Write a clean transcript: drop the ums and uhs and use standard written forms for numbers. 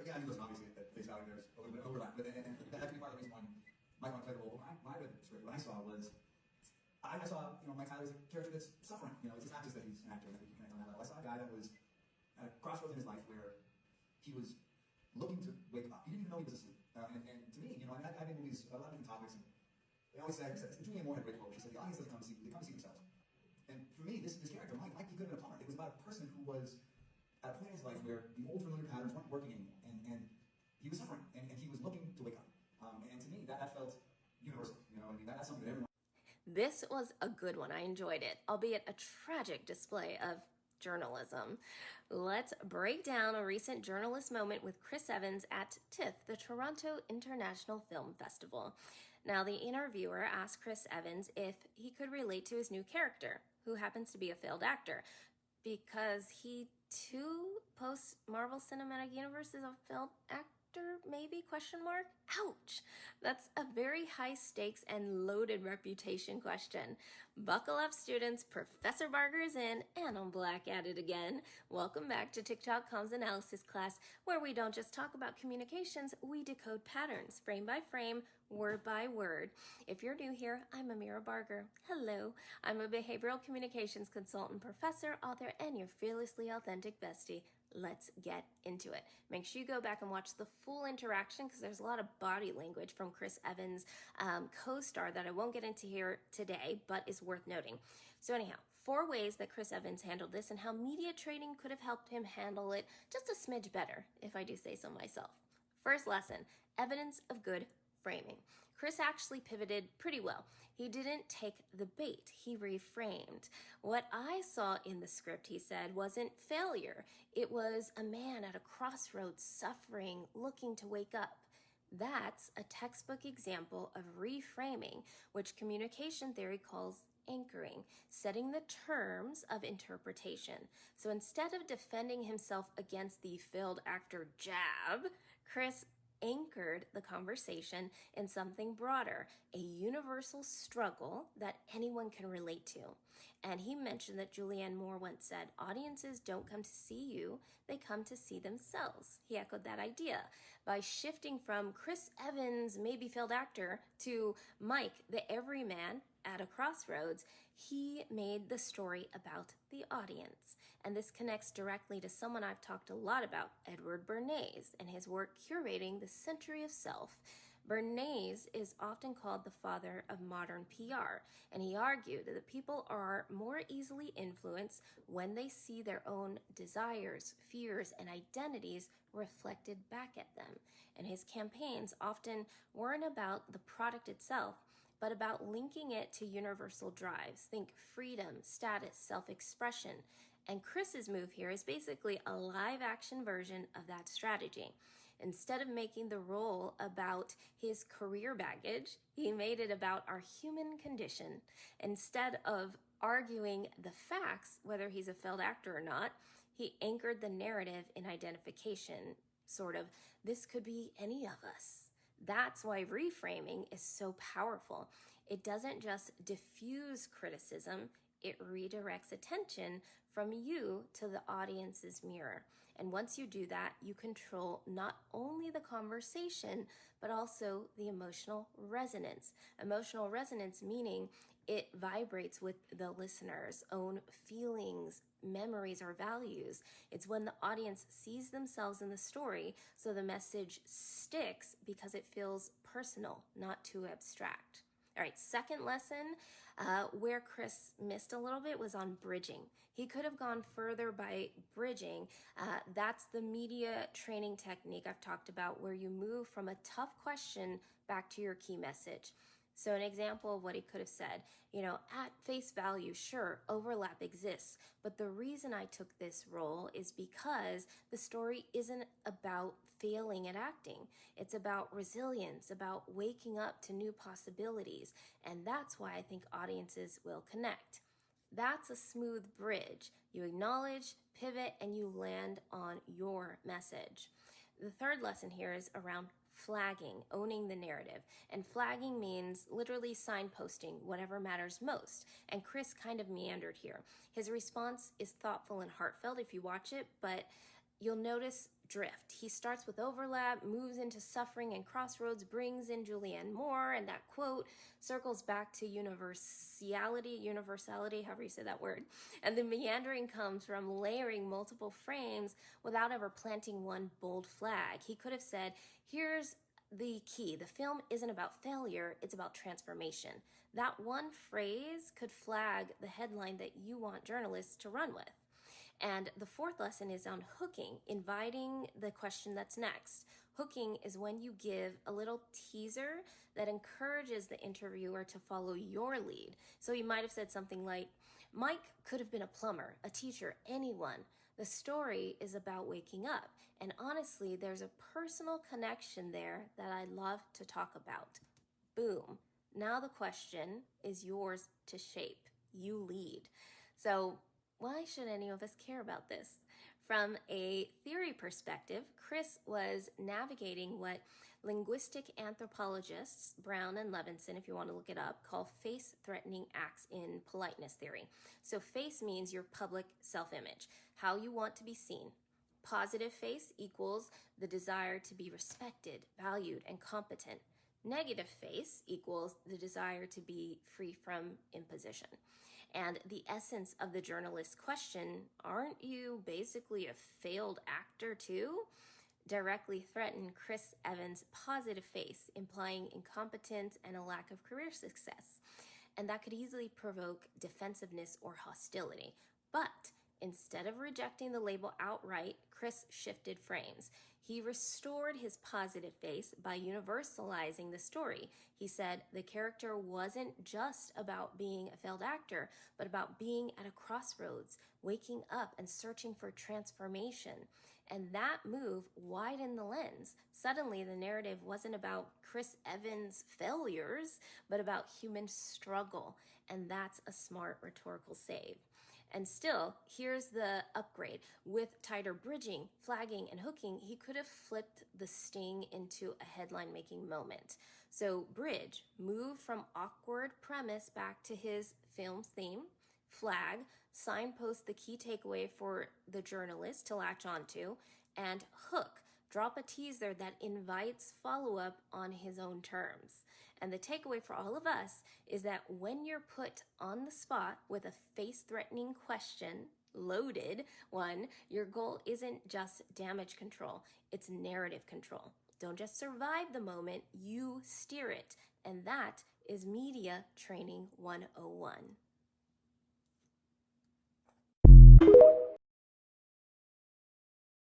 again, I mean, listen, obviously, at face value, there's a little bit of overlap, but and that could be part of the reason why Mike wanted to play the role. When I read the script, what I saw was, I saw, Mike Tyler's a character that's suffering. It's not just that he's an actor and that he can connect on that level. I saw a guy that was at a crossroads in his life where he was looking to wake up. He didn't even know he was asleep. And to me, I've been movies, a lot of different topics, and they always say, Julianne Moore had a great quote. She said, the audience doesn't come to see you, they come to see themselves. And for me, this character, Mike, he could have been a plumber. It was about a person who was at a point in his life where the old familiar patterns weren't working anymore, and he was suffering, and he was looking to wake up. And to me, that felt universal. That's something that everyone. This was a good one. I enjoyed it, albeit a tragic display of journalism. Let's break down a recent journalist moment with Chris Evans at TIFF, the Toronto International Film Festival. Now, the interviewer asked Chris Evans if he could relate to his new character, who happens to be a failed actor, because he too, post Marvel Cinematic Universe, is a failed actor. Maybe? Ouch! That's a very high stakes and loaded reputation question. Buckle up, students. Professor Barger is in, and I'm black at it again. Welcome back to TikTok Comms Analysis class, where we don't just talk about communications, we decode patterns, frame by frame, word by word. If you're new here, I'm Amira Barger. Hello. I'm a behavioral communications consultant, professor, author, and your fearlessly authentic bestie. Let's get into it. Make sure you go back and watch the full interaction, because there's a lot of body language from Chris Evans' co-star that I won't get into here today, but is worth noting. So anyhow, 4 ways that Chris Evans handled this and how media training could have helped him handle it just a smidge better, if I do say so myself. First lesson, evidence of good framing. Chris actually pivoted pretty well. He didn't take the bait. He reframed. What I saw in the script, he said, wasn't failure. It was a man at a crossroads, suffering, looking to wake up. That's a textbook example of reframing, which communication theory calls anchoring, setting the terms of interpretation. So instead of defending himself against the failed actor jab, Chris anchored the conversation in something broader, a universal struggle that anyone can relate to. And he mentioned that Julianne Moore once said, audiences don't come to see you, they come to see themselves. He echoed that idea by shifting from Chris Evans, maybe failed actor, to Mike, the everyman, at a crossroads. He made the story about the audience. And this connects directly to someone I've talked a lot about, Edward Bernays, and his work curating the century of self. Bernays is often called the father of modern PR, and he argued that people are more easily influenced when they see their own desires, fears, and identities reflected back at them. And his campaigns often weren't about the product itself, but about linking it to universal drives. Think freedom, status, self-expression. And Chris's move here is basically a live-action version of that strategy. Instead of making the role about his career baggage, he made it about our human condition. Instead of arguing the facts, whether he's a failed actor or not, he anchored the narrative in identification, sort of, this could be any of us. That's why reframing is so powerful. It doesn't just diffuse criticism, it redirects attention from you to the audience's mirror. And once you do that, you control not only the conversation, but also the emotional resonance. Emotional resonance meaning it vibrates with the listener's own feelings, memories, or values. It's when the audience sees themselves in the story, so the message sticks because it feels personal, not too abstract. All right, second lesson, where Chris missed a little bit was on bridging. He could have gone further by bridging. That's the media training technique I've talked about, where you move from a tough question back to your key message. So an example of what he could have said, at face value, sure, overlap exists, but the reason I took this role is because the story isn't about failing at acting. It's about resilience, about waking up to new possibilities, and that's why I think audiences will connect. That's a smooth bridge. You acknowledge, pivot, and you land on your message. The third lesson here is around flagging, owning the narrative. And flagging means literally signposting whatever matters most. And Chris kind of meandered here. His response is thoughtful and heartfelt if you watch it, but you'll notice drift. He starts with overlap, moves into suffering and crossroads, brings in Julianne Moore, and that quote circles back to universality, however you say that word. And the meandering comes from layering multiple frames without ever planting one bold flag. He could have said, here's the key. The film isn't about failure, it's about transformation. That one phrase could flag the headline that you want journalists to run with. And the fourth lesson is on hooking, inviting the question that's next. Hooking is when you give a little teaser that encourages the interviewer to follow your lead. So you might have said something like, Mike could have been a plumber, a teacher, anyone. The story is about waking up. And honestly, there's a personal connection there that I'd love to talk about. Boom. Now the question is yours to shape. You lead. So why should any of us care about this? From a theory perspective, Chris was navigating what linguistic anthropologists, Brown and Levinson, if you want to look it up, call face-threatening acts in politeness theory. So face means your public self-image, how you want to be seen. Positive face equals the desire to be respected, valued, and competent. Negative face equals the desire to be free from imposition. And the essence of the journalist's question, aren't you basically a failed actor too? Directly threatened Chris Evans' positive face, implying incompetence and a lack of career success. And that could easily provoke defensiveness or hostility. But instead of rejecting the label outright, Chris shifted frames. He restored his positive face by universalizing the story. He said the character wasn't just about being a failed actor, but about being at a crossroads, waking up and searching for transformation. And that move widened the lens. Suddenly, the narrative wasn't about Chris Evans' failures, but about human struggle. And that's a smart rhetorical save. And still, here's the upgrade. With tighter bridging, flagging, and hooking, he could have flipped the sting into a headline-making moment. So bridge, move from awkward premise back to his film's theme. Flag, signpost the key takeaway for the journalist to latch onto. And hook, drop a teaser that invites follow-up on his own terms. And the takeaway for all of us is that when you're put on the spot with a face-threatening question, loaded one, your goal isn't just damage control, it's narrative control. Don't just survive the moment, you steer it. And that is Media Training 101.